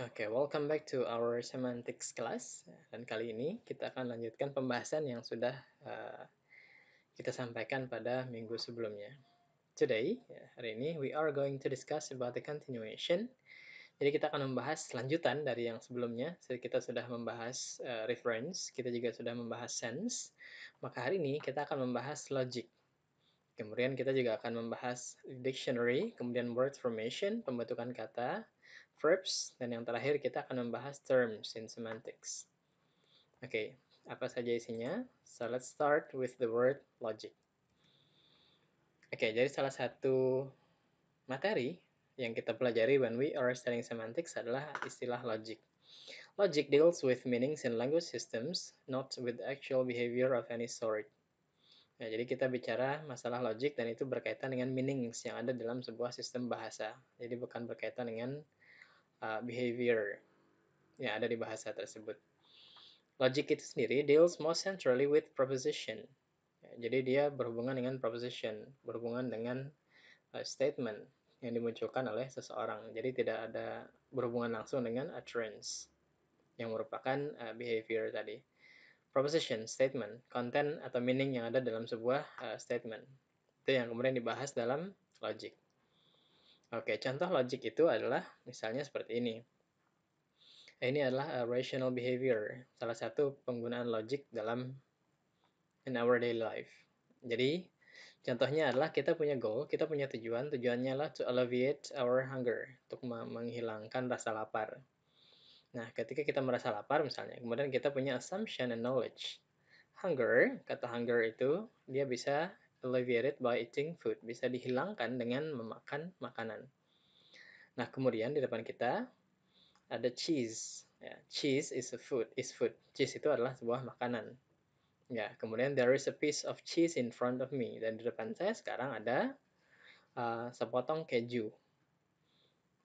Oke, welcome back to our semantics class. Dan kali ini kita akan lanjutkan pembahasan yang sudah kita sampaikan pada minggu sebelumnya. Today, hari ini, we are going to discuss about the continuation. Jadi kita akan membahas lanjutan dari yang sebelumnya. Kita sudah membahas reference, kita juga sudah membahas sense. Maka hari ini kita akan membahas logic. Kemudian kita juga akan membahas dictionary, kemudian word formation, pembentukan kata, verbs, dan yang terakhir kita akan membahas terms in semantics. Oke, apa saja isinya? So let's start with the word logic. Oke, jadi salah satu materi yang kita pelajari when we are studying semantics adalah istilah logic. Logic deals with meanings in language systems, not with actual behavior of any sort. Ya, jadi kita bicara masalah logic dan itu berkaitan dengan meanings yang ada dalam sebuah sistem bahasa. Jadi bukan berkaitan dengan behavior yang ada di bahasa tersebut. Logic itu sendiri deals most centrally with proposition. Ya, jadi dia berhubungan dengan proposition, berhubungan dengan statement yang dimunculkan oleh seseorang. Jadi tidak ada berhubungan langsung dengan utterance yang merupakan behavior tadi. Proposition, statement, content atau meaning yang ada dalam sebuah statement. Itu yang kemudian dibahas dalam logic. Oke, contoh logic itu adalah misalnya seperti ini. Ini adalah rational behavior, salah satu penggunaan logic dalam in our daily life. Jadi, contohnya adalah kita punya goal, kita punya tujuan, tujuannya adalah to alleviate our hunger, untuk menghilangkan rasa lapar. Nah, ketika kita merasa lapar misalnya, kemudian kita punya assumption and knowledge. Hunger, kata hunger itu, dia bisa alleviated by eating food, bisa dihilangkan dengan memakan makanan. Nah, kemudian di depan kita ada cheese. Ya, cheese is a food, is food. Cheese itu adalah sebuah makanan. Ya, kemudian there is a piece of cheese in front of me. Dan di depan saya sekarang ada sepotong keju.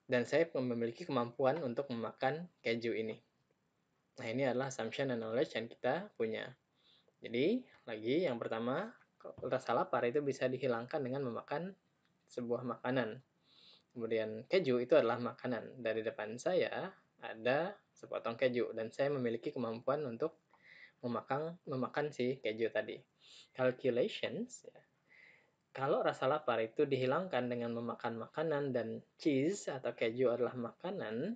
Dan saya memiliki kemampuan untuk memakan keju ini. Nah, ini adalah assumption and knowledge yang kita punya. Jadi, lagi yang pertama, rasa lapar itu bisa dihilangkan dengan memakan sebuah makanan. Kemudian keju itu adalah makanan. Dari depan saya ada sepotong keju dan saya memiliki kemampuan untuk memakan si keju tadi. Calculations, ya. Kalau rasa lapar itu dihilangkan dengan memakan makanan dan cheese atau keju adalah makanan,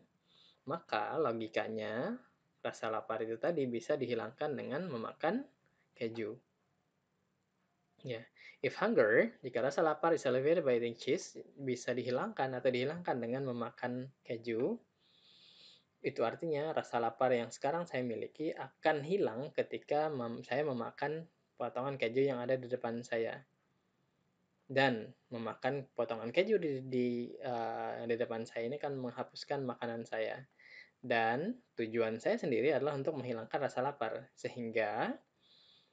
maka logikanya rasa lapar itu tadi bisa dihilangkan dengan memakan keju. Ya, if hunger, jika rasa lapar is alleviated by eating cheese, bisa dihilangkan atau dihilangkan dengan memakan keju. Itu artinya rasa lapar yang sekarang saya miliki akan hilang ketika saya memakan potongan keju yang ada di depan saya. Dan memakan potongan keju di depan saya ini kan menghapuskan makanan saya. Dan tujuan saya sendiri adalah untuk menghilangkan rasa lapar. Sehingga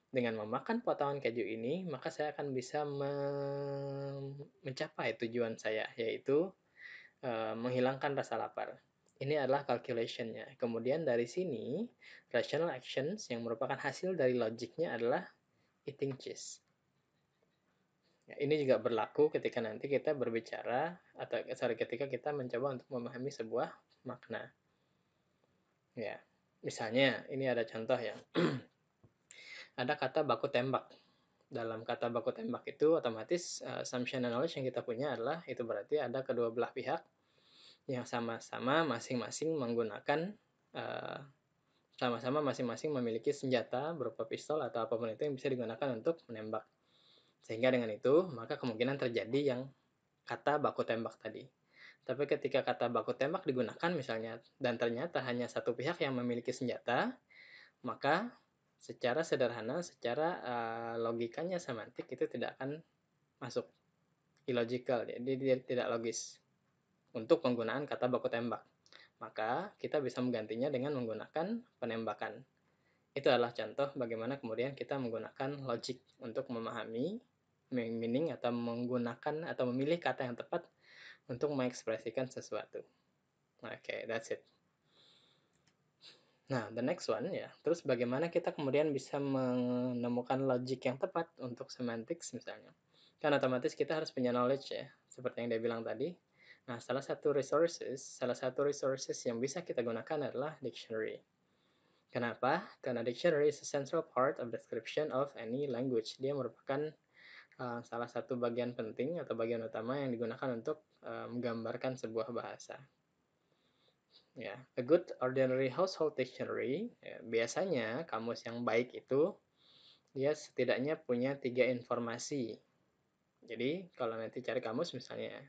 dengan memakan potongan keju ini, maka saya akan bisa mencapai tujuan saya, yaitu menghilangkan rasa lapar. Ini adalah calculation-nya. Kemudian dari sini, rational actions yang merupakan hasil dari logiknya adalah eating cheese. Ya, ini juga berlaku ketika nanti kita berbicara atau ketika kita mencoba untuk memahami sebuah makna. Ya, misalnya ini ada contoh ya. Ada kata baku tembak. Dalam kata baku tembak itu otomatis assumption and knowledge yang kita punya adalah itu berarti ada kedua belah pihak yang sama-sama masing-masing menggunakan sama-sama masing-masing memiliki senjata berupa pistol atau apapun itu yang bisa digunakan untuk menembak. Sehingga dengan itu, maka kemungkinan terjadi yang kata baku tembak tadi. Tapi ketika kata baku tembak digunakan misalnya, dan ternyata hanya satu pihak yang memiliki senjata, maka secara sederhana, secara logikanya semantik itu tidak akan masuk. Illogical, jadi dia tidak logis untuk penggunaan kata baku tembak. Maka kita bisa menggantinya dengan menggunakan penembakan. Itu adalah contoh bagaimana kemudian kita menggunakan logic untuk memahami meaning atau menggunakan atau memilih kata yang tepat untuk mengekspresikan sesuatu. Okay, that's it. Nah, the next one ya. Terus bagaimana kita kemudian bisa menemukan logic yang tepat untuk semantics misalnya. Kan otomatis kita harus punya knowledge ya, seperti yang dia bilang tadi. Nah, salah satu resources yang bisa kita gunakan adalah dictionary. Kenapa? Karena dictionary is a central part of description of any language. Dia merupakan salah satu bagian penting atau bagian utama yang digunakan untuk menggambarkan sebuah bahasa. Ya, a good ordinary household dictionary, ya, biasanya kamus yang baik itu dia setidaknya punya 3 informasi. Jadi kalau nanti cari kamus misalnya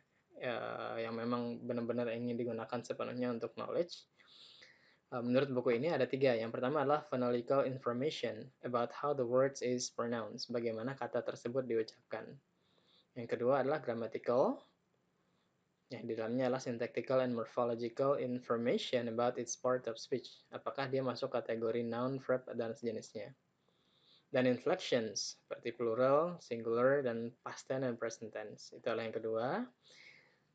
yang memang benar-benar ingin digunakan sepenuhnya untuk knowledge, menurut buku ini ada 3. Yang pertama adalah phonological information about how the words is pronounced, bagaimana kata tersebut diucapkan. Yang kedua adalah grammatical, yang di dalamnya adalah syntactical and morphological information about its part of speech. Apakah dia masuk kategori noun, verb, dan sejenisnya. Dan inflections, seperti plural, singular, dan past tense dan present tense. Itu adalah yang kedua.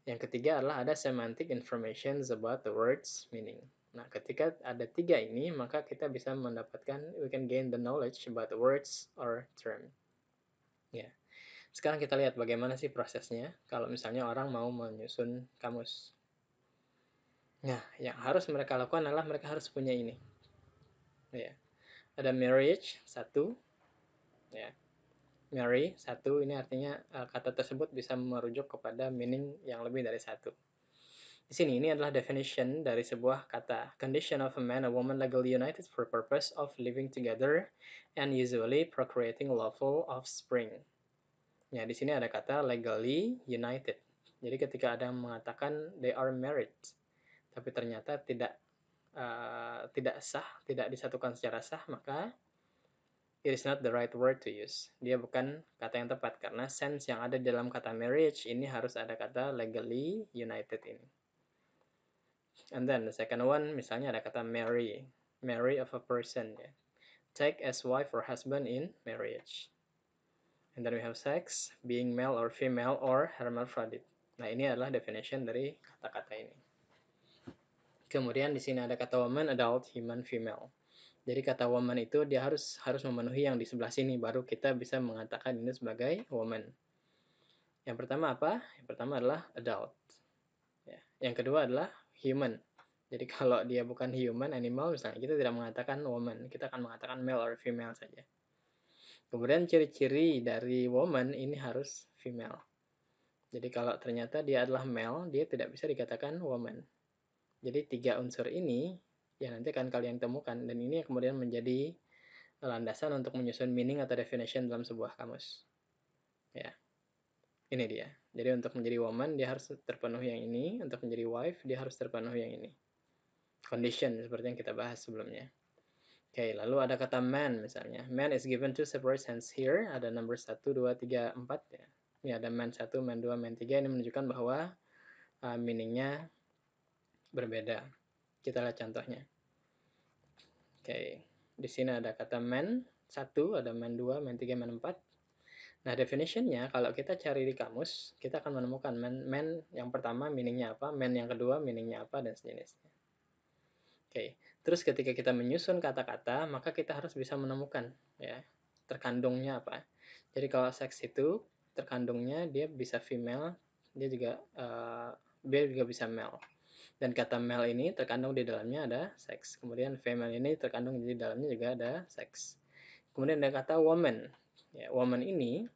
Yang ketiga adalah ada semantic information about the words meaning. Nah, ketika ada 3 ini, maka kita bisa mendapatkan, we can gain the knowledge about the words or term. Ya. Sekarang kita lihat bagaimana sih prosesnya kalau misalnya orang mau menyusun kamus. Nah, yang harus mereka lakukan adalah mereka harus punya ini. Ya. Ada marriage, 1. Ya. Marry, 1, ini artinya kata tersebut bisa merujuk kepada meaning yang lebih dari 1. Di sini ini adalah definition dari sebuah kata. Condition of a man and woman legally united for purpose of living together and usually procreating lawful offspring. Ya, di sini ada kata legally united. Jadi ketika ada yang mengatakan they are married, tapi ternyata tidak sah, tidak disatukan secara sah, maka it is not the right word to use. Dia bukan kata yang tepat karena sense yang ada dalam kata marriage ini harus ada kata legally united ini. And then the second one, misalnya ada kata marry of a person, ya. Take as wife or husband in marriage. And then we have sex, being male or female or hermaphrodite. Nah, ini adalah definition dari kata-kata ini. Kemudian di sini ada kata woman, adult, human, female. Jadi kata woman itu dia harus memenuhi yang di sebelah sini, baru kita bisa mengatakan ini sebagai woman. Yang pertama apa? Yang pertama adalah adult. Ya. Yang kedua adalah human. Jadi kalau dia bukan human, animal, misalnya kita tidak mengatakan woman, kita akan mengatakan male or female saja. Kemudian ciri-ciri dari woman ini harus female. Jadi kalau ternyata dia adalah male, dia tidak bisa dikatakan woman. Jadi 3 unsur ini yang nanti akan kalian temukan, dan ini yang kemudian menjadi landasan untuk menyusun meaning atau definition dalam sebuah kamus. Ya, ini dia. Jadi untuk menjadi woman dia harus terpenuhi yang ini, untuk menjadi wife dia harus terpenuhi yang ini. Condition seperti yang kita bahas sebelumnya. Oke, lalu ada kata man misalnya. Man is given two separate sense here. Ada number 1, 2, 3, 4 ya. Ini ada man 1, man 2, man 3. Ini menunjukkan bahwa meaningnya berbeda. Kita lihat contohnya. Oke, di sini ada kata man 1, ada man 2, man 3, man 4. Nah, definitionnya kalau kita cari di kamus, kita akan menemukan man yang pertama meaningnya apa, man yang kedua meaningnya apa, dan sejenisnya. Oke, terus ketika kita menyusun kata-kata, maka kita harus bisa menemukan ya terkandungnya apa. Jadi kalau seks itu terkandungnya dia bisa female, dia juga bisa male. Dan kata male ini terkandung di dalamnya ada seks. Kemudian female ini terkandung di dalamnya juga ada seks. Kemudian ada kata woman. Ya, woman ini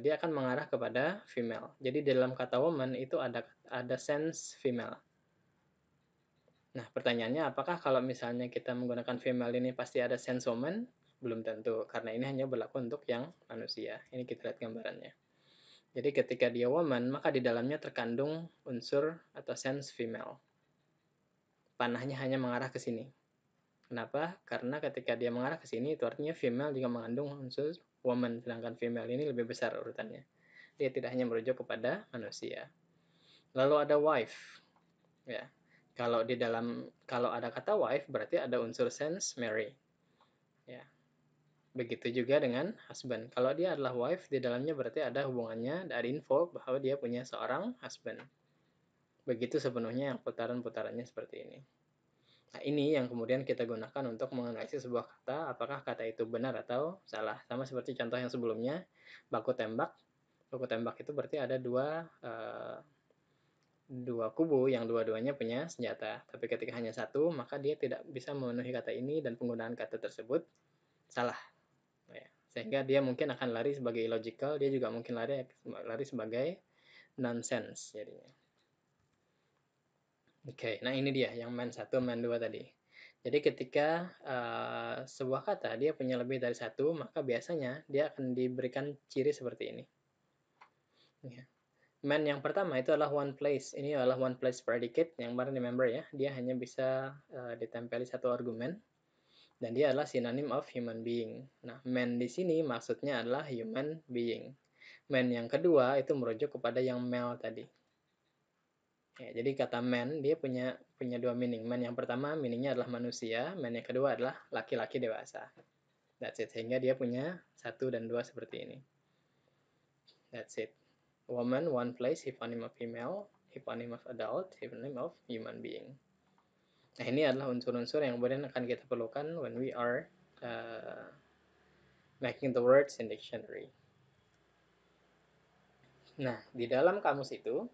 dia akan mengarah kepada female. Jadi dalam kata woman itu ada sense female. Nah, pertanyaannya apakah kalau misalnya kita menggunakan female ini pasti ada sense woman? Belum tentu, karena ini hanya berlaku untuk yang manusia. Ini kita lihat gambarannya. Jadi ketika dia woman, maka di dalamnya terkandung unsur atau sense female. Panahnya hanya mengarah ke sini. Kenapa? Karena ketika dia mengarah ke sini, itu artinya female juga mengandung unsur woman, sedangkan female ini lebih besar urutannya. Dia tidak hanya merujuk kepada manusia. Lalu ada wife. Ya. Kalau ada kata wife berarti ada unsur sense marry. Ya. Begitu juga dengan husband. Kalau dia adalah wife, di dalamnya berarti ada hubungannya, ada info bahwa dia punya seorang husband. Begitu sepenuhnya yang putaran-putarannya seperti ini. Nah, ini yang kemudian kita gunakan untuk menganalisis sebuah kata, apakah kata itu benar atau salah. Sama seperti contoh yang sebelumnya, baku tembak. Baku tembak itu berarti ada dua dua kubu yang dua-duanya punya senjata. Tapi ketika hanya satu, maka dia tidak bisa memenuhi kata ini dan penggunaan kata tersebut salah. Ya. Sehingga dia mungkin akan lari sebagai illogical, dia juga mungkin lari sebagai nonsense jadinya. Oke, nah ini dia yang man 1, man 2 tadi. Jadi ketika sebuah kata dia punya lebih dari satu, maka biasanya dia akan diberikan ciri seperti ini. Ya. Man yang pertama itu adalah one place. Ini adalah one place predicate yang kemarin remember ya. Dia hanya bisa ditempeli satu argumen dan dia adalah synonym of human being. Nah, man di sini maksudnya adalah human being. Man yang kedua itu merujuk kepada yang male tadi. Ya, jadi kata man dia punya dua meaning. Man yang pertama meaningnya adalah manusia, man yang kedua adalah laki-laki dewasa. That's it. Sehingga dia punya 1 dan 2 seperti ini. That's it. Woman, one place, hyponym of female, hyponym of adult, hyponym of human being. Nah, ini adalah unsur-unsur yang kemudian akan kita perlukan when we are making the words in dictionary. Nah, di dalam kamus itu,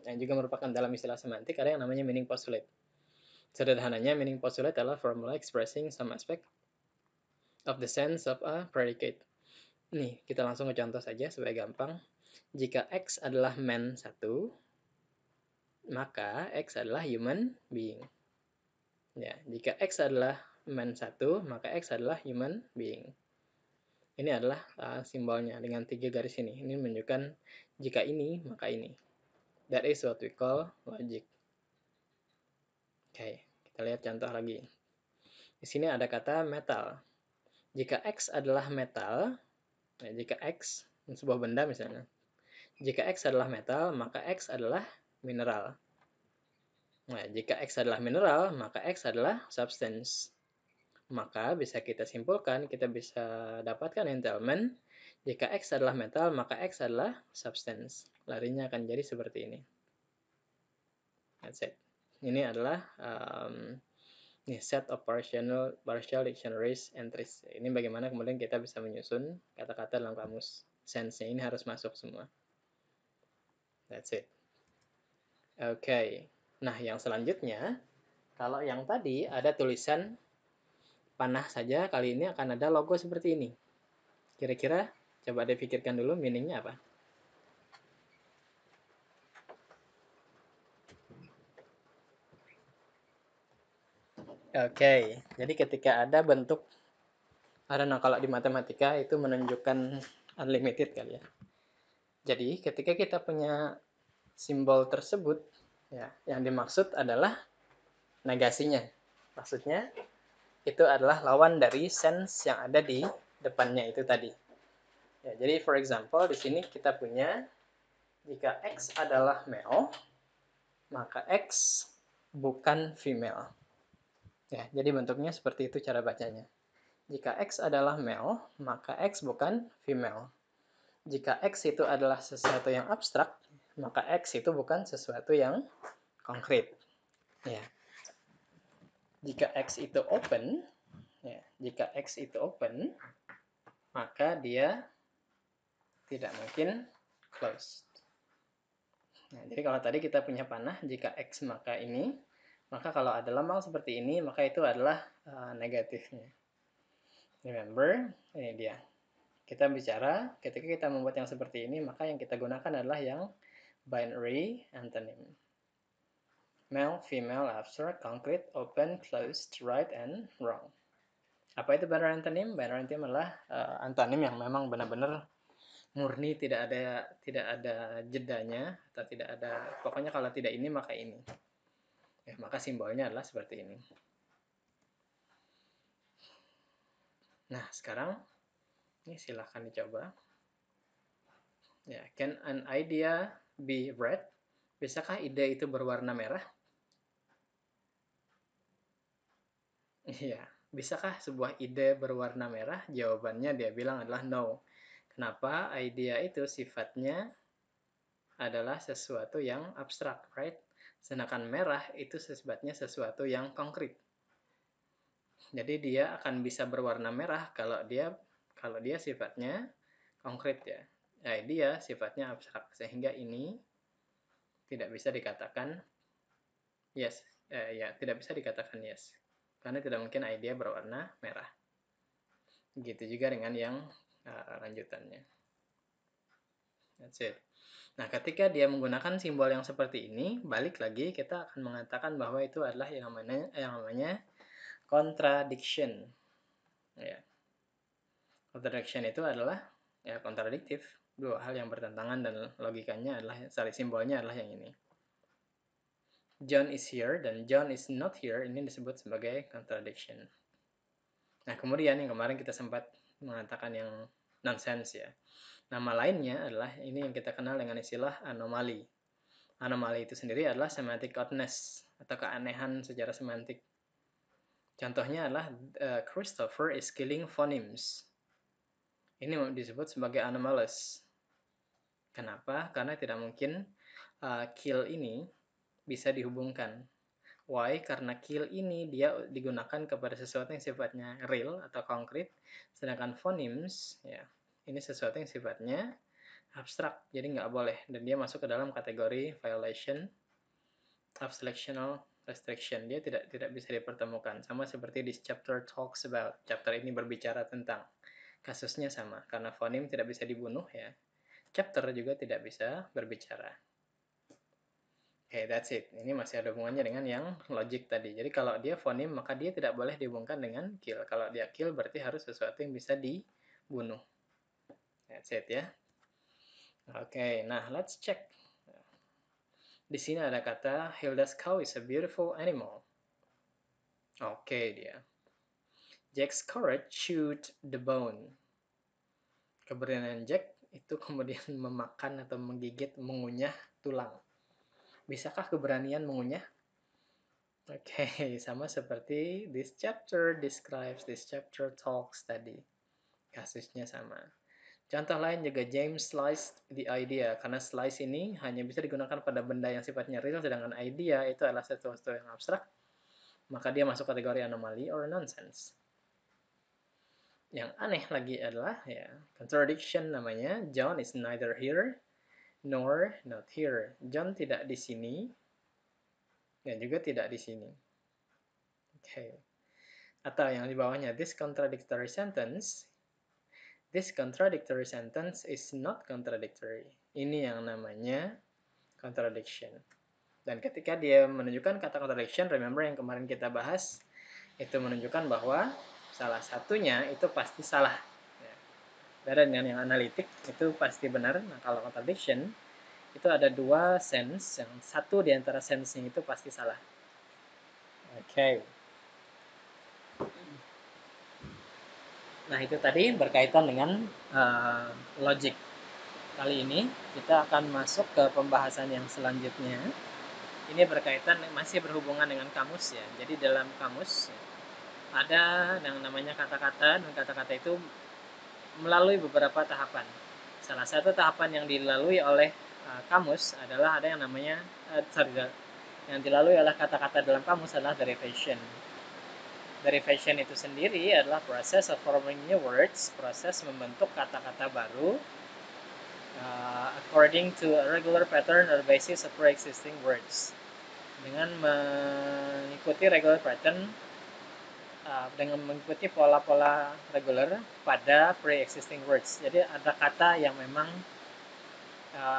yang juga merupakan dalam istilah semantik, ada yang namanya meaning postulate. Sederhananya, meaning postulate adalah formula expressing some aspect of the sense of a predicate. Nih, kita langsung ke contoh saja supaya gampang. Jika X adalah man 1, maka X adalah human being. Ya, jika X adalah man 1, maka X adalah human being. Ini adalah simbolnya dengan 3 garis ini. Ini menunjukkan jika ini, maka ini. That is what we call logic. Oke, kita lihat contoh lagi. Di sini ada kata metal. Jika X adalah metal, jika X sebuah benda misalnya, jika X adalah metal, maka X adalah mineral. Nah, jika X adalah mineral, maka X adalah substance. Maka bisa kita simpulkan, kita bisa dapatkan entailment, jika X adalah metal, maka X adalah substance. Larinya akan jadi seperti ini. That's it. Ini adalah set of partial dictionaries entries. Ini bagaimana kemudian kita bisa menyusun kata-kata dalam kamus. Sense-nya ini harus masuk semua. That's it. Oke. Nah, yang selanjutnya, kalau yang tadi ada tulisan panah saja, kali ini akan ada logo seperti ini. Kira-kira coba dipikirkan dulu meaningnya apa? Oke, jadi ketika ada bentuk, kalau di matematika itu menunjukkan unlimited kali ya. Jadi ketika kita punya simbol tersebut, ya, yang dimaksud adalah negasinya. Maksudnya itu adalah lawan dari sense yang ada di depannya itu tadi. Ya, jadi for example di sini kita punya jika X adalah male, maka X bukan female. Ya, jadi bentuknya seperti itu cara bacanya. Jika X adalah male, maka X bukan female. Jika X itu adalah sesuatu yang abstrak, maka X itu bukan sesuatu yang konkret. Ya. Jika X itu open, ya, jika X itu open, maka dia tidak mungkin closed. Nah, jadi kalau tadi kita punya panah, jika X maka ini, maka kalau ada lambang seperti ini, maka itu adalah negatifnya. Remember, ini dia. Kita bicara, ketika kita membuat yang seperti ini, maka yang kita gunakan adalah yang binary antonym. Male, female, abstract, concrete, open, closed, right, and wrong. Apa itu binary antonym? Binary antonym adalah antonym yang memang benar-benar murni, tidak ada jedanya, atau tidak ada, pokoknya kalau tidak ini maka ini. Ya, maka simbolnya adalah seperti ini. Nah, sekarang ini silahkan dicoba. Ya, can an idea be red? Bisakah ide itu berwarna merah? Iya, bisakah sebuah ide berwarna merah? Jawabannya dia bilang adalah no. Kenapa? Idea itu sifatnya adalah sesuatu yang abstrak, right? Sedangkan merah itu sifatnya sesuatu yang konkret. Jadi dia akan bisa berwarna merah kalau dia sifatnya konkret ya. Idea sifatnya abstrak, sehingga ini tidak bisa dikatakan yes. Ya, tidak bisa dikatakan yes. Karena tidak mungkin idea berwarna merah. Begitu juga dengan yang lanjutannya. That's it. Nah, ketika dia menggunakan simbol yang seperti ini, balik lagi kita akan mengatakan bahwa itu adalah yang namanya contradiction. Ya. Contradiction itu adalah ya kontradiktif. Dua hal yang bertentangan dan logikanya adalah, simbolnya adalah yang ini. John is here dan John is not here, ini disebut sebagai contradiction. Nah, kemudian yang kemarin kita sempat mengatakan yang nonsense ya. Nama lainnya adalah ini yang kita kenal dengan istilah anomali. Anomali itu sendiri adalah semantic oddness atau keanehan secara semantik. Contohnya adalah Christopher is killing phonemes. Ini disebut sebagai anomalous. Kenapa? Karena tidak mungkin kill ini bisa dihubungkan. Why? Karena kill ini dia digunakan kepada sesuatu yang sifatnya real atau konkret, sedangkan phonemes ya ini sesuatu yang sifatnya abstrak, jadi nggak boleh, dan dia masuk ke dalam kategori violation of selectional restriction. Dia tidak bisa dipertemukan, sama seperti this chapter talks about. Chapter ini berbicara tentang, kasusnya sama, karena phoneme tidak bisa dibunuh ya, chapter juga tidak bisa berbicara. Oke, that's it. Ini masih ada hubungannya dengan yang logic tadi. Jadi kalau dia phoneme, maka dia tidak boleh dihubungkan dengan kill. Kalau dia kill, berarti harus sesuatu yang bisa dibunuh. That's it ya. Oke, nah let's check. Di sini ada kata, Hilda's cow is a beautiful animal. Oke dia. Jack's courage chewed the bone. Keberanian Jack itu kemudian memakan atau menggigit, mengunyah tulang. Bisakah keberanian mengunyah? Oke, sama seperti this chapter describes, this chapter talks tadi. Kasusnya sama. Contoh lain juga, James sliced the idea. Karena slice ini hanya bisa digunakan pada benda yang sifatnya real, sedangkan idea itu adalah sesuatu yang abstrak. Maka dia masuk kategori anomali or nonsense. Yang aneh lagi adalah ya contradiction namanya. John is neither here nor not here. John tidak di sini dan juga tidak di sini. Oke. Atau yang di bawahnya, this contradictory sentence is not contradictory. Ini yang namanya contradiction. Dan ketika dia menunjukkan kata contradiction, remember yang kemarin kita bahas, itu menunjukkan bahwa salah satunya itu pasti salah. Beda dengan yang analitik, itu pasti benar. Nah, kalau contradiction, itu ada dua sense, yang satu di antara sense-nya itu pasti salah. Oke. Nah, itu tadi berkaitan dengan logic. Kali ini kita akan masuk ke pembahasan yang selanjutnya. Ini berkaitan, masih berhubungan dengan kamus ya. Jadi dalam kamus ada yang namanya kata-kata, dan kata-kata itu melalui beberapa tahapan. Salah satu tahapan yang dilalui oleh kamus adalah ada yang namanya yang dilalui oleh kata-kata dalam kamus adalah derivation. Derivation itu sendiri adalah proses of forming new words, proses membentuk kata-kata baru according to a regular pattern or basis of pre-existing words. Dengan mengikuti regular pattern, dengan mengikuti pola-pola regular pada pre-existing words. Jadi ada kata yang memang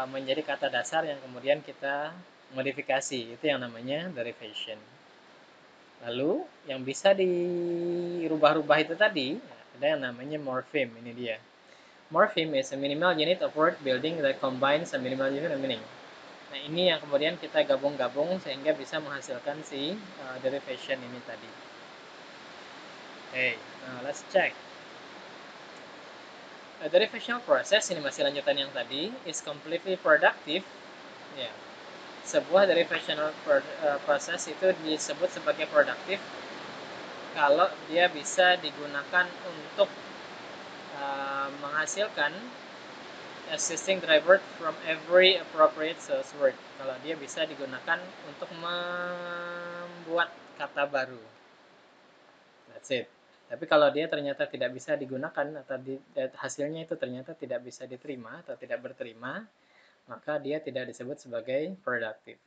menjadi kata dasar yang kemudian kita modifikasi, itu yang namanya derivation. Lalu yang bisa dirubah-rubah itu tadi, ada yang namanya morpheme, ini dia. Morpheme is a minimal unit of word building that combines a minimal unit of meaning. Nah, ini yang kemudian kita gabung-gabung sehingga bisa menghasilkan si derivation ini tadi. Okay, now let's check. A derivational process, ini masih lanjutan yang tadi, is completely productive. Ya, sebuah derivational process itu disebut sebagai productive kalau dia bisa digunakan untuk menghasilkan existing derived from every appropriate source word. Kalau dia bisa digunakan untuk membuat kata baru. That's it. Tapi kalau dia ternyata tidak bisa digunakan atau hasilnya itu ternyata tidak bisa diterima atau tidak berterima, maka dia tidak disebut sebagai productive.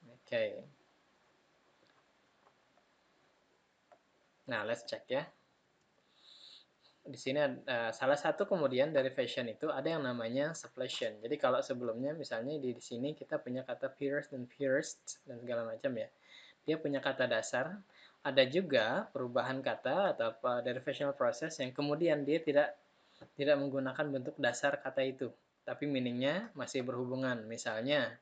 Oke. Nah, let's check ya. Di sini salah satu kemudian derivation itu ada yang namanya suppletion. Jadi kalau sebelumnya misalnya di sini kita punya kata pierced dan pierced dan segala macam ya. Dia punya kata dasar. Ada juga perubahan kata atau derivational process yang kemudian dia tidak menggunakan bentuk dasar kata itu, tapi meaningnya masih berhubungan. Misalnya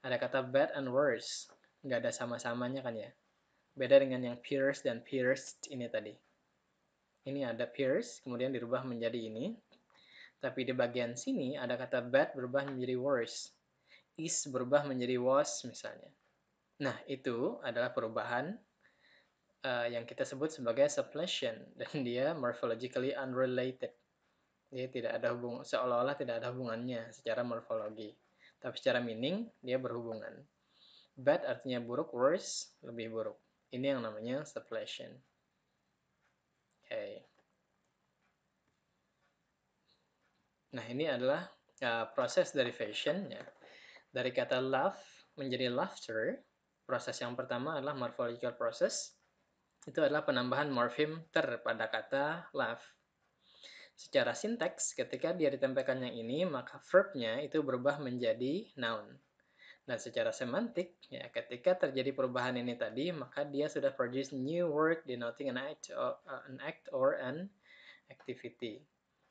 ada kata bad and worse, nggak ada sama-samanya kan ya. Beda dengan yang pierced dan pierced ini tadi. Ini ada pierce, kemudian dirubah menjadi ini. Tapi di bagian sini ada kata bad berubah menjadi worse. Is berubah menjadi was misalnya. Nah, itu adalah perubahan yang kita sebut sebagai suppletion. Dan dia morphologically unrelated. Dia tidak ada seolah-olah tidak ada hubungannya secara morfologi. Tapi secara meaning, dia berhubungan. Bad artinya buruk, worse, lebih buruk. Ini yang namanya suppletion. Oke. Nah, ini adalah proses derivation ya. Dari kata laugh menjadi laughter. Proses yang pertama adalah morphological process. Itu adalah penambahan morfem ter pada kata laugh. Secara sinteks, ketika dia ditempelkan yang ini, maka verbnya itu berubah menjadi noun. Dan secara semantik, ya, ketika terjadi perubahan ini tadi, maka dia sudah produce new word denoting an act or an activity.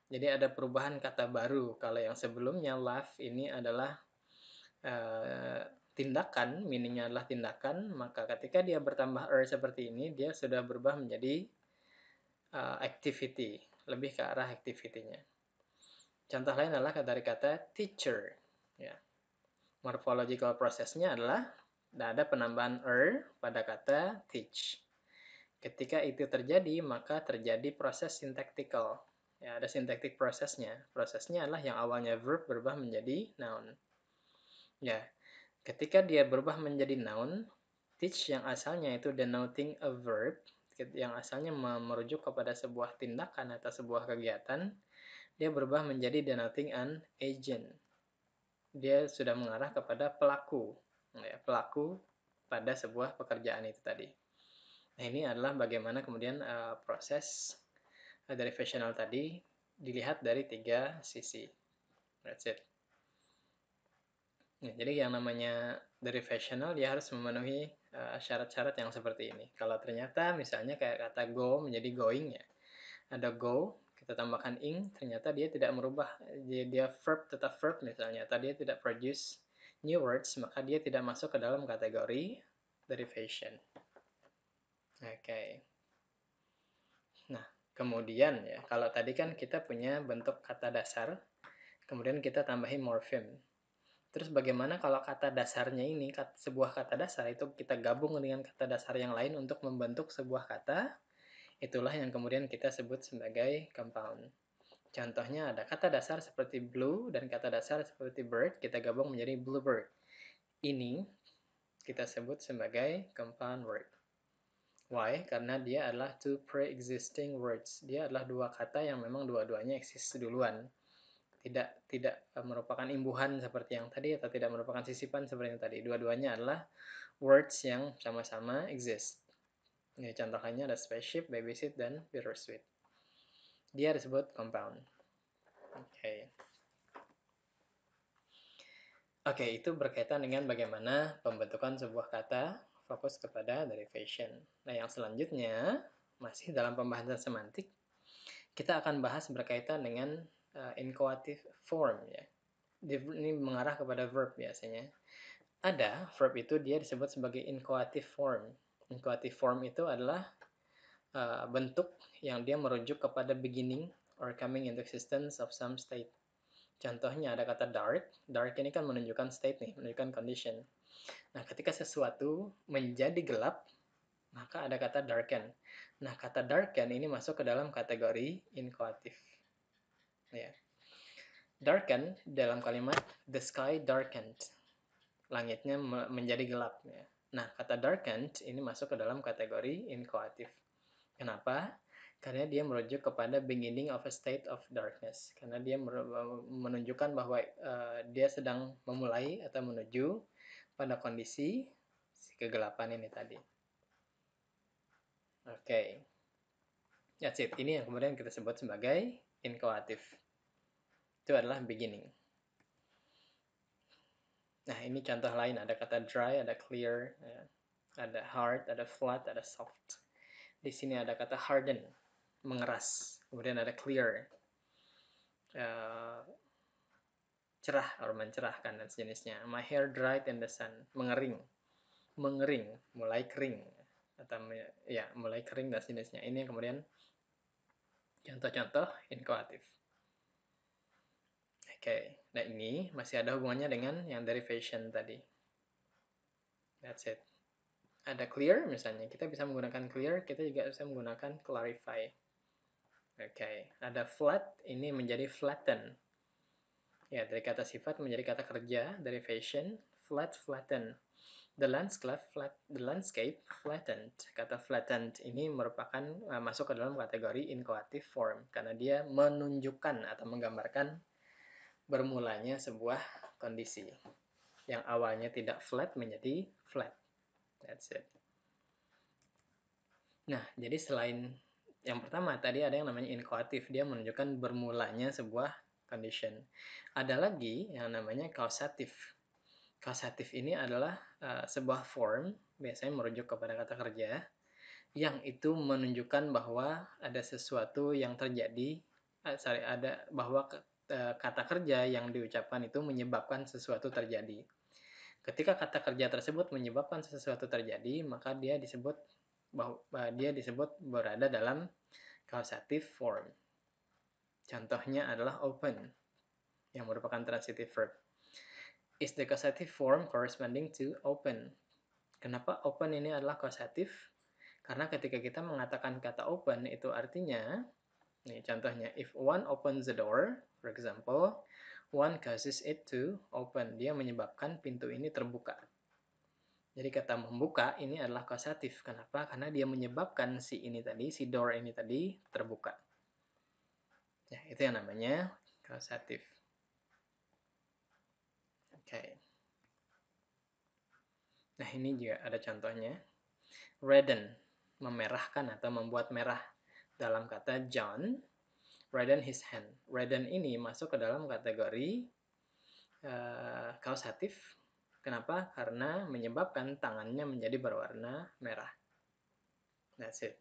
Jadi ada perubahan kata baru. Kalau yang sebelumnya laugh ini adalah tindakan, meaningnya adalah tindakan, maka ketika dia bertambah seperti ini, dia sudah berubah menjadi activity, lebih ke arah activity-nya. Contoh lain adalah dari kata teacher. Ya. Morphological prosesnya adalah ada penambahan pada kata teach. Ketika itu terjadi, maka terjadi proses syntactical. Ya, ada syntactic prosesnya. Prosesnya adalah yang awalnya verb berubah menjadi noun. Ya, ketika dia berubah menjadi noun, teach yang asalnya itu denoting a verb, yang asalnya merujuk kepada sebuah tindakan atau sebuah kegiatan, dia berubah menjadi denoting an agent. Dia sudah mengarah kepada pelaku, ya, pelaku pada sebuah pekerjaan itu tadi. Nah, ini adalah bagaimana kemudian proses derivational tadi dilihat dari 3 sisi. That's it. Nah, jadi yang namanya derivational dia harus memenuhi syarat-syarat yang seperti ini. Kalau ternyata misalnya kayak kata go menjadi going ya, ada go, kita tambahkan ing, ternyata dia tidak merubah, dia verb tetap verb misalnya, atau dia tidak produce new words, maka dia tidak masuk ke dalam kategori derivation. Oke. Nah, kemudian ya, kalau tadi kan kita punya bentuk kata dasar, kemudian kita tambahin morfem. Terus bagaimana kalau kata dasarnya ini, sebuah kata dasar itu kita gabung dengan kata dasar yang lain untuk membentuk sebuah kata, itulah yang kemudian kita sebut sebagai compound. Contohnya ada kata dasar seperti blue dan kata dasar seperti bird, kita gabung menjadi bluebird. Ini kita sebut sebagai compound word. Why? Karena dia adalah two pre-existing words. Dia adalah dua kata yang memang dua-duanya eksis duluan. Tidak merupakan imbuhan seperti yang tadi atau tidak merupakan sisipan seperti yang tadi. Dua-duanya adalah words yang sama-sama exist. Ya, contohnya ada spaceship, babysit, dan bittersweet. Dia disebut compound. Oke. Oke, itu berkaitan dengan bagaimana pembentukan sebuah kata fokus kepada derivation. Nah, yang selanjutnya masih dalam pembahasan semantik, kita akan bahas berkaitan dengan inchoative form ya. Ini mengarah kepada verb biasanya. Ada verb itu dia disebut sebagai inchoative form. Inchoative form itu adalah bentuk yang dia merujuk kepada beginning or coming into existence of some state. Contohnya ada kata dark. Dark ini kan menunjukkan state nih, menunjukkan condition. Nah, ketika sesuatu menjadi gelap, maka ada kata darken. Nah, kata darken ini masuk ke dalam kategori inchoative. Ya. Darken dalam kalimat the sky darkened. Langitnya menjadi gelap. Ya. Nah, kata darkened ini masuk ke dalam kategori inchoative. Kenapa? karena dia merujuk kepada beginning of a state of darkness, karena dia menunjukkan bahwa dia sedang memulai atau menuju pada kondisi kegelapan ini tadi. Oke. That's it. Ini yang kemudian kita sebut sebagai inchoative. Itu adalah beginning. Nah, ini contoh lain. Ada kata dry, ada clear, ya. Ada hard, ada flat, ada soft. Di sini ada kata harden, mengeras. Kemudian ada clear, cerah atau mencerahkan dan sejenisnya. My hair dried in the sun, mengering, mulai kering atau ya mulai kering dan sejenisnya. Ini yang kemudian contoh-contoh inchoative. Oke, nah ini masih ada hubungannya dengan yang derivation tadi. That's it. Ada clear misalnya, kita bisa menggunakan clear, kita juga bisa menggunakan clarify. Oke, ada flat, ini menjadi flatten. Ya, dari kata sifat menjadi kata kerja, derivation, flat, flatten. The landscape flattened. Kata flattened ini merupakan masuk ke dalam kategori inchoative form karena dia menunjukkan atau menggambarkan bermulanya sebuah kondisi yang awalnya tidak flat menjadi flat. That's it. Nah, jadi selain yang pertama tadi ada yang namanya inchoative, dia menunjukkan bermulanya sebuah condition. Ada lagi yang namanya causative. Causative ini adalah sebuah form, biasanya merujuk kepada kata kerja, yang itu menunjukkan bahwa ada sesuatu yang terjadi, bahwa kata kerja yang diucapkan itu menyebabkan sesuatu terjadi. Ketika kata kerja tersebut menyebabkan sesuatu terjadi, maka dia disebut berada dalam causative form. Contohnya adalah open, yang merupakan transitive verb. Is the causative form corresponding to open? Kenapa open ini adalah causative? Karena ketika kita mengatakan kata open, itu artinya, nih contohnya, if one opens the door, for example, one causes it to open. Dia menyebabkan pintu ini terbuka. Jadi kata membuka ini adalah causative. Kenapa? Karena dia menyebabkan si door ini tadi terbuka. Ya, itu yang namanya causative. Oke. Nah, ini juga ada contohnya. Redden, memerahkan atau membuat merah. Dalam kata John, redden his hand. Redden ini masuk ke dalam kategori causative. Kenapa? Karena menyebabkan tangannya menjadi berwarna merah. That's it.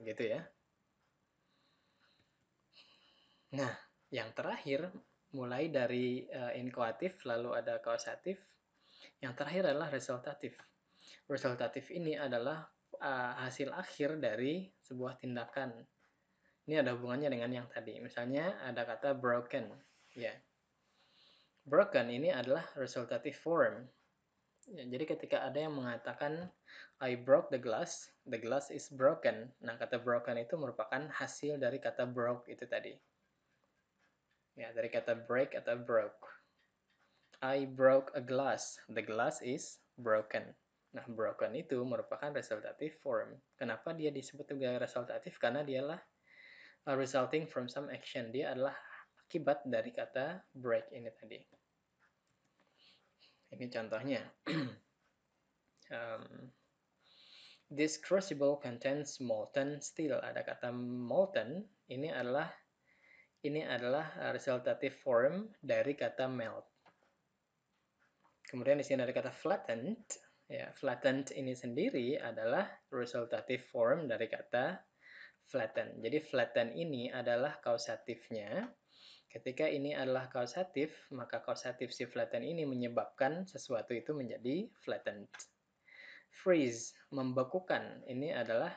Begitu ya. Nah, yang terakhir, mulai dari inchoative, lalu ada causative. Yang terakhir adalah resultative. Resultative ini adalah hasil akhir dari sebuah tindakan. Ini ada hubungannya dengan yang tadi. Misalnya ada kata broken. Ya. Broken ini adalah resultative form. Ya, jadi ketika ada yang mengatakan I broke the glass is broken. Nah, kata broken itu merupakan hasil dari kata broke itu tadi. Ya, dari kata break atau broke. I broke a glass. The glass is broken. Nah, broken itu merupakan resultative form. Kenapa dia disebut sebagai resultative? Karena dialah resulting from some action. Dia adalah akibat dari kata break ini tadi. Ini contohnya. This crucible contains molten steel. Ada kata molten. Ini adalah resultative form dari kata melt. Kemudian di sini ada kata flattened. Ya, flattened ini sendiri adalah resultative form dari kata flatten. Jadi flatten ini adalah kausatifnya. Ketika ini adalah kausatif, maka kausatif si flatten ini menyebabkan sesuatu itu menjadi flattened. Freeze, membekukan, ini adalah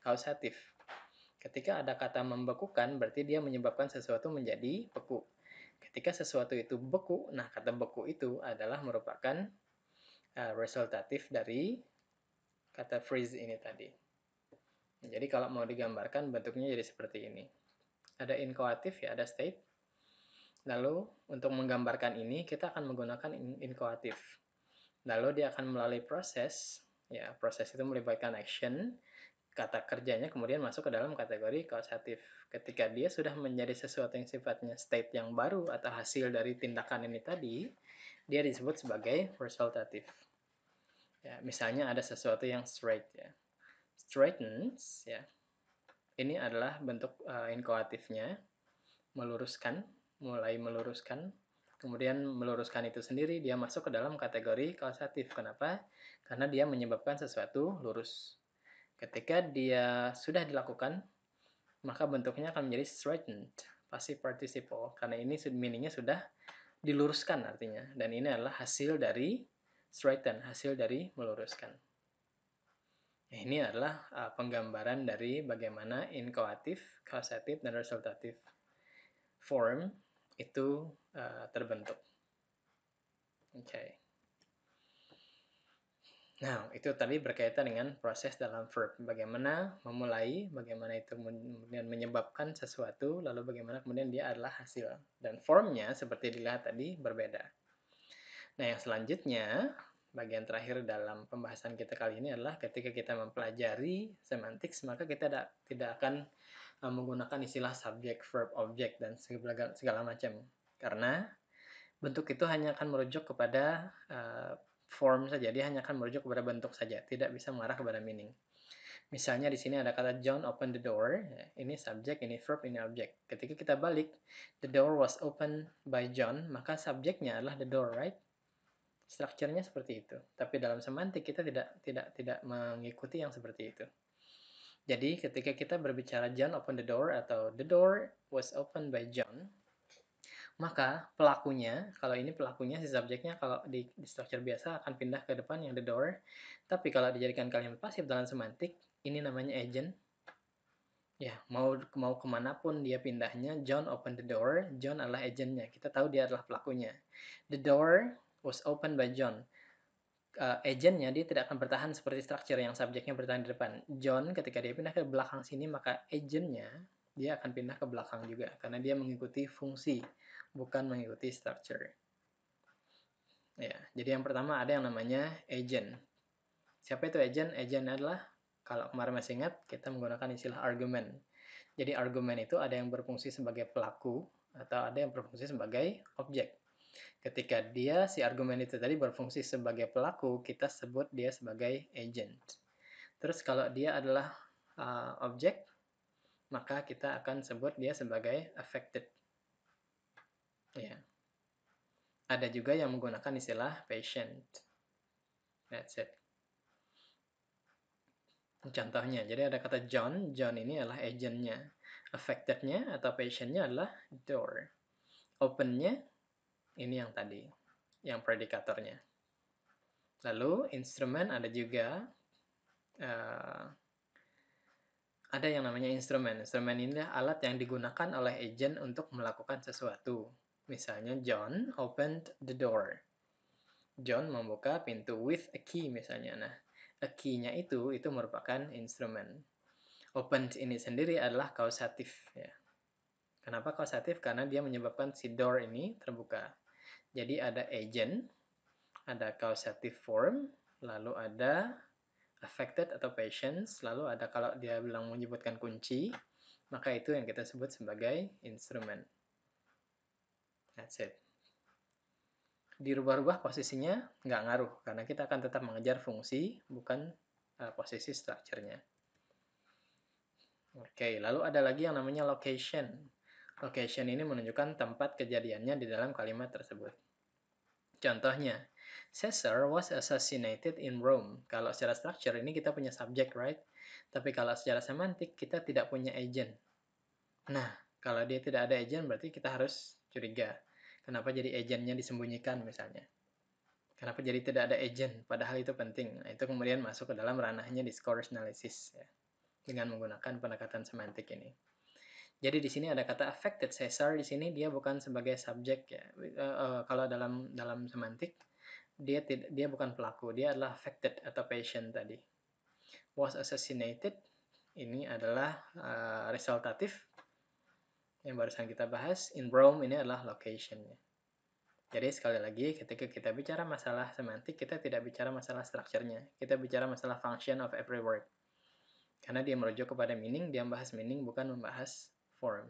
kausatif. Ketika ada kata membekukan, berarti dia menyebabkan sesuatu menjadi beku. Ketika sesuatu itu beku, nah kata beku itu adalah merupakan resultatif dari kata freeze ini tadi. Jadi kalau mau digambarkan bentuknya jadi seperti ini. Ada inchoative ya, ada state. Lalu untuk menggambarkan ini kita akan menggunakan inchoative. Lalu dia akan melalui proses, ya proses itu melibatkan action. kata kerjanya kemudian masuk ke dalam kategori kausatif. Ketika dia sudah menjadi sesuatu yang sifatnya state yang baru atau hasil dari tindakan ini tadi, dia disebut sebagai resultatif. Ya, misalnya ada sesuatu yang straight ya. Straightens ya. Ini adalah bentuk inkoatifnya, meluruskan, mulai meluruskan. Kemudian meluruskan itu sendiri dia masuk ke dalam kategori kausatif. Kenapa? Karena dia menyebabkan sesuatu lurus. Ketika dia sudah dilakukan, maka bentuknya akan menjadi straightened, passive participle. Karena ini meaningnya sudah diluruskan artinya. Dan ini adalah hasil dari straighten, hasil dari meluruskan. Ini adalah penggambaran dari bagaimana inkoatif, kausatif, dan resultatif form itu terbentuk. Oke. Nah, itu tadi berkaitan dengan proses dalam verb. Bagaimana memulai, bagaimana itu kemudian menyebabkan sesuatu, lalu bagaimana kemudian dia adalah hasil. Dan formnya seperti dilihat tadi berbeda. Nah, yang selanjutnya, bagian terakhir dalam pembahasan kita kali ini adalah ketika kita mempelajari semantics, maka kita tidak akan menggunakan istilah subject, verb, object, dan segala macam. Karena bentuk itu hanya akan merujuk kepada form saja, dia hanya akan merujuk kepada bentuk saja, tidak bisa mengarah kepada meaning. Misalnya di sini ada kata John opened the door, ini subjek, ini verb, ini objek. Ketika kita balik, the door was opened by John, maka subjeknya adalah the door, right? Strukturnya seperti itu. Tapi dalam semantik kita tidak mengikuti yang seperti itu. Jadi ketika kita berbicara John opened the door atau the door was opened by John, maka pelakunya, kalau ini pelakunya si subjeknya kalau di structure biasa akan pindah ke depan yang the door. Tapi kalau dijadikan kalimat pasif dalam semantik, ini namanya agent. Ya, mau kemanapun dia pindahnya, John open the door, John adalah agentnya. Kita tahu dia adalah pelakunya. The door was opened by John. Agentnya dia tidak akan bertahan seperti structure yang subjeknya bertahan di depan. John ketika dia pindah ke belakang sini, maka agentnya dia akan pindah ke belakang juga karena dia mengikuti fungsi, bukan mengikuti structure. Ya, jadi yang pertama ada yang namanya agent. Siapa itu agent? Agent adalah, kalau kemarin masih ingat, kita menggunakan istilah argumen. Jadi argumen itu ada yang berfungsi sebagai pelaku atau ada yang berfungsi sebagai objek. Ketika dia si argumen itu tadi berfungsi sebagai pelaku, kita sebut dia sebagai agent. Terus kalau dia adalah objek, maka kita akan sebut dia sebagai affected. Ya. Ada juga yang menggunakan istilah patient. That's it. Contohnya, jadi ada kata John. John ini adalah agentnya. Affected-nya atau patient-nya adalah door. Open-nya ini yang tadi, yang predikatornya. Lalu instrumen ada juga. Ada yang namanya instrumen. Instrumen ini adalah alat yang digunakan oleh agent untuk melakukan sesuatu. Misalnya John opened the door. John membuka pintu with a key misalnya. Nah, a key-nya itu merupakan instrumen. Opened ini sendiri adalah kausatif ya. Kenapa kausatif? Karena dia menyebabkan si door ini terbuka. Jadi ada agent, ada causative form, lalu ada affected atau patience, lalu ada kalau dia bilang menyebutkan kunci, maka itu yang kita sebut sebagai instrumen. That's it. Dirubah-rubah posisinya nggak ngaruh, karena kita akan tetap mengejar fungsi, bukan posisi strukturnya. Oke, lalu ada lagi yang namanya location. Location ini menunjukkan tempat kejadiannya di dalam kalimat tersebut. Contohnya, Caesar was assassinated in Rome. Kalau secara structure ini kita punya subject, right? Tapi kalau secara semantik kita tidak punya agent. Nah, kalau dia tidak ada agent berarti kita harus curiga. Kenapa jadi agentnya disembunyikan misalnya? Kenapa jadi tidak ada agent? Padahal itu penting. Nah, itu kemudian masuk ke dalam ranahnya discourse analysis ya, dengan menggunakan pendekatan semantik ini. Jadi di sini ada kata affected. Caesar di sini dia bukan sebagai subjek ya. Kalau dalam semantik dia bukan pelaku, dia adalah affected atau patient tadi. Was assassinated ini adalah resultatif yang barusan kita bahas. In Rome ini adalah location-nya. Jadi sekali lagi ketika kita bicara masalah semantik, kita tidak bicara masalah strukturnya, kita bicara masalah function of every word. Karena dia merujuk kepada meaning, dia membahas meaning bukan membahas form.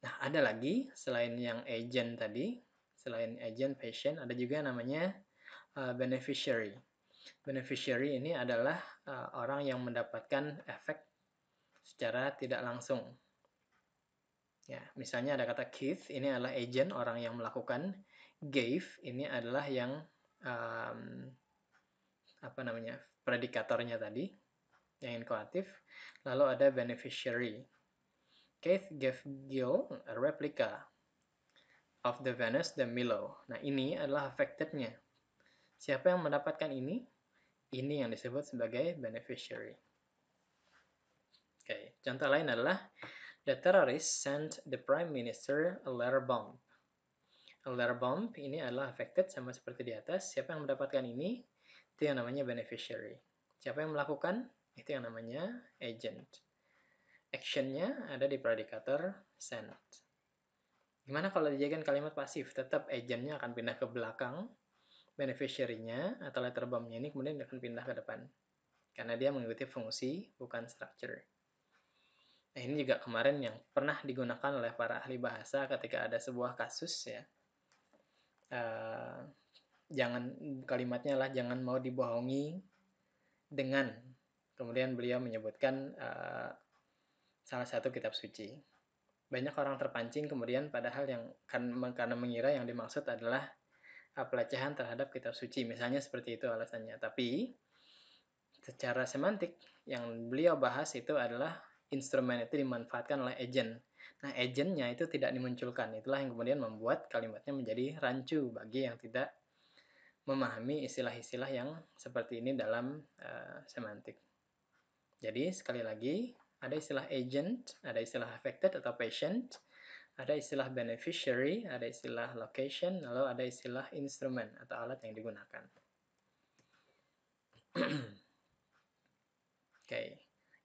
Nah, ada lagi selain yang agent tadi, selain agent, patient, ada juga namanya beneficiary. Beneficiary ini adalah orang yang mendapatkan efek secara tidak langsung. Ya, misalnya ada kata Keith, ini adalah agent, orang yang melakukan. Gave, ini adalah yang predikatornya tadi, yang inkuatif. Lalu ada beneficiary. Keith gave Gil a replica of the Venus de Milo. Nah, ini adalah affected-nya. Siapa yang mendapatkan ini? Ini yang disebut sebagai beneficiary. Oke, contoh lain adalah the terrorists sent the prime minister a letter bomb. A letter bomb ini adalah affected, sama seperti di atas. Siapa yang mendapatkan ini? Itu yang namanya beneficiary. Siapa yang melakukan? Itu yang namanya agent. Action-nya ada di predikator sent. Gimana kalau dijadikan kalimat pasif? Tetap agent-nya akan pindah ke belakang, beneficiary-nya atau letter bomb-nya ini kemudian akan pindah ke depan. Karena dia mengikuti fungsi, bukan structure. Nah, ini juga kemarin yang pernah digunakan oleh para ahli bahasa ketika ada sebuah kasus ya. Kalimatnya lah jangan mau dibohongi dengan, kemudian beliau menyebutkan salah satu kitab suci. Banyak orang terpancing kemudian padahal yang karena mengira yang dimaksud adalah pelecehan terhadap kitab suci, misalnya seperti itu alasannya. Tapi secara semantik yang beliau bahas itu adalah instrumen itu dimanfaatkan oleh agent. Nah, agentnya itu tidak dimunculkan. Itulah yang kemudian membuat kalimatnya menjadi rancu bagi yang tidak memahami istilah-istilah yang seperti ini dalam semantik. Jadi sekali lagi, ada istilah agent, ada istilah affected atau patient, ada istilah beneficiary, ada istilah location, lalu ada istilah instrument atau alat yang digunakan. Oke,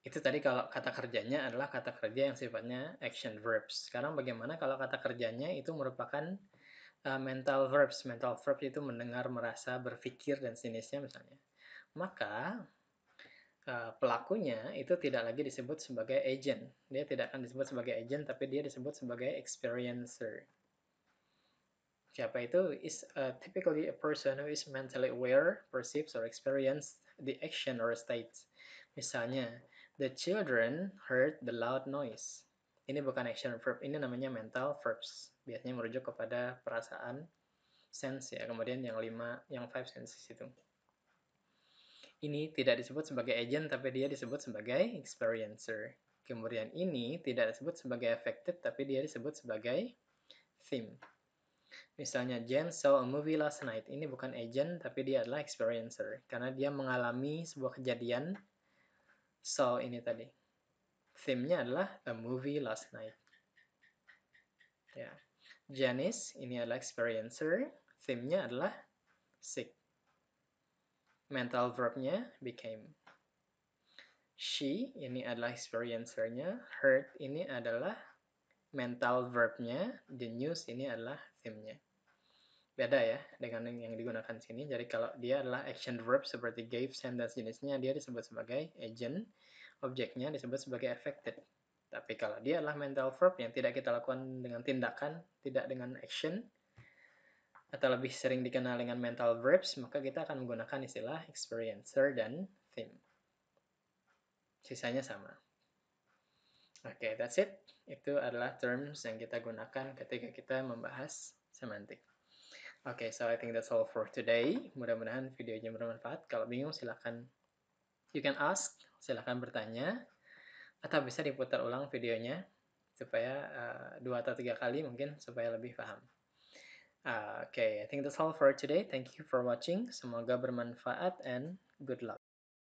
itu tadi kalau kata kerjanya adalah kata kerja yang sifatnya action verbs. Sekarang bagaimana kalau kata kerjanya itu merupakan mental verbs. Mental verbs itu mendengar, merasa, berpikir, dan sejenisnya misalnya. Maka pelakunya itu tidak lagi disebut sebagai agent. Dia tidak akan disebut sebagai agent, tapi dia disebut sebagai experiencer. Siapa itu? Is typically a person who is mentally aware, perceives or experience the action or state. Misalnya, the children heard the loud noise. Ini bukan action verb, ini namanya mental verbs. Biasanya merujuk kepada perasaan, sense ya. Kemudian yang five senses itu. Ini tidak disebut sebagai agent, tapi dia disebut sebagai experiencer. Kemudian ini tidak disebut sebagai affected, tapi dia disebut sebagai theme. Misalnya, Jen saw a movie last night. Ini bukan agent, tapi dia adalah experiencer. Karena dia mengalami sebuah kejadian. Saw ini tadi. Theme-nya adalah a movie last night. Ya. Janice, ini adalah experiencer. Theme-nya adalah sick. Mental verb-nya became. She, ini adalah experiencer-nya. Heard, ini adalah mental verb-nya. The news, ini adalah theme-nya. Beda ya dengan yang digunakan sini. Jadi kalau dia adalah action verb seperti gave, send, dan jenisnya, dia disebut sebagai agent. Objeknya disebut sebagai affected. Tapi kalau dia adalah mental verb yang tidak kita lakukan dengan tindakan, tidak dengan action, atau lebih sering dikenal dengan mental verbs, maka kita akan menggunakan istilah experiencer dan theme. Sisanya sama. Oke, that's it. Itu adalah terms yang kita gunakan ketika kita membahas semantik. Oke, so I think that's all for today. Mudah-mudahan videonya bermanfaat. Kalau bingung silahkan you can ask, silahkan bertanya, atau bisa diputar ulang videonya supaya 2 atau 3 kali mungkin supaya lebih paham. Okay, I think that's all for today. Thank you for watching. Semoga bermanfaat and good luck.